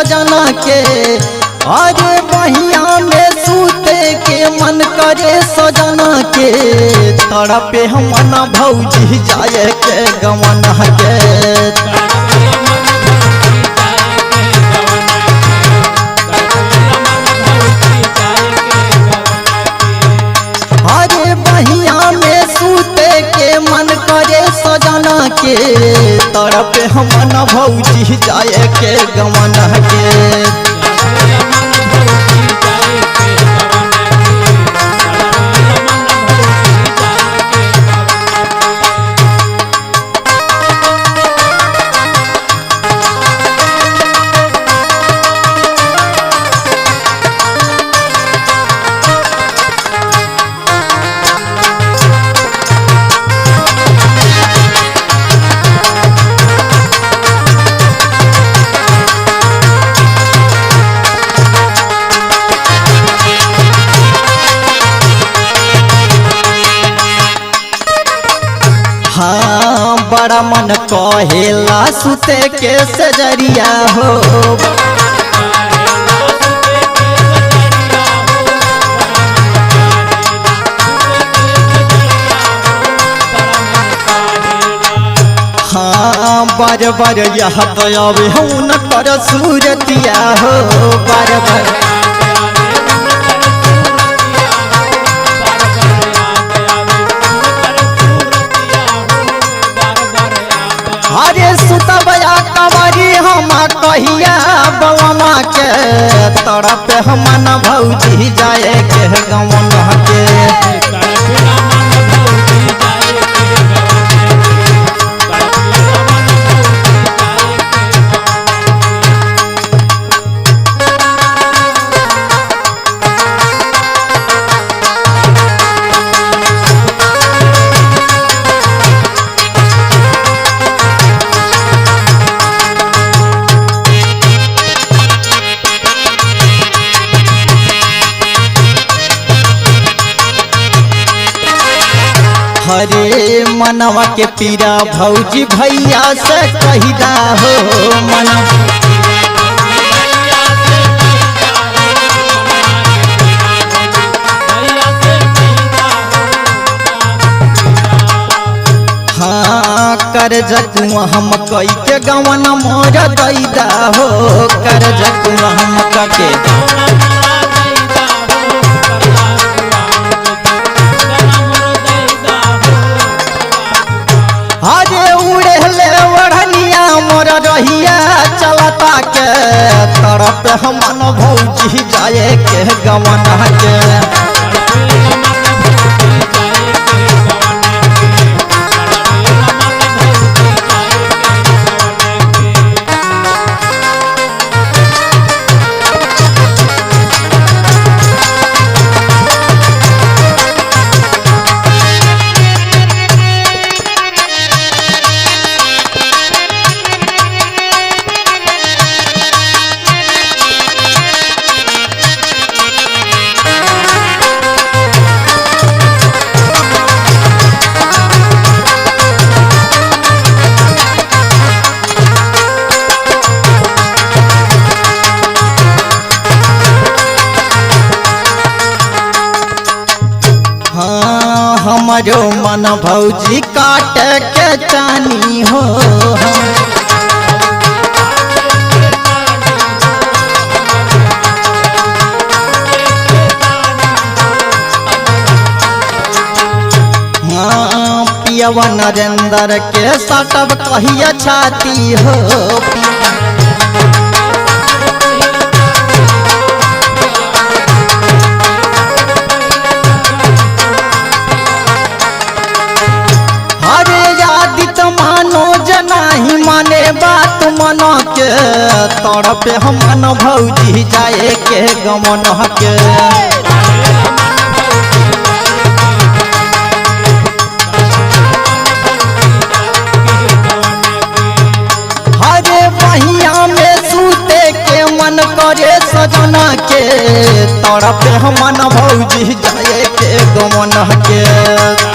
सजना के। अरे बहिया में सूते के मन करे सजना के। तड़पे हमन भौजी जाए के गवन के। अरे बहिया में सूते के मन करे सजना के। तड़पे हमन भौजी जाए के गवन के। हाँ बड़ा मन कहेला सुते के सजरिया हो। हाँ बार बार यह तो आवे हूँ न कर सूरतिया हो। बार बार अरे सुतबया कवरी हम कहिया बवमा के। तड़पे हमन भौजी जाए के गवन के। हरे मनवा के पीरा भौजी भैया से कहिदा हो। मनवा हाँ कर जकुआ हम कई के गवन मोर दैदा हो। कर जकुआ हम के। अरे उड़े ले ओढ़निया मोर रहिया चलता के। तरफ हमन भौजी जाए के गवन के। हमारो मन भौजी काट के चानी हो। हाँ पियवा नरेंद्र के सटब कहिया छाती हो। माने बात मन के। तड़पे हमन भौजी जाए के गवन के। हरे बहिया में सूते के मन करे सजना के। तड़पे हमन भौजी जाए के गवन के।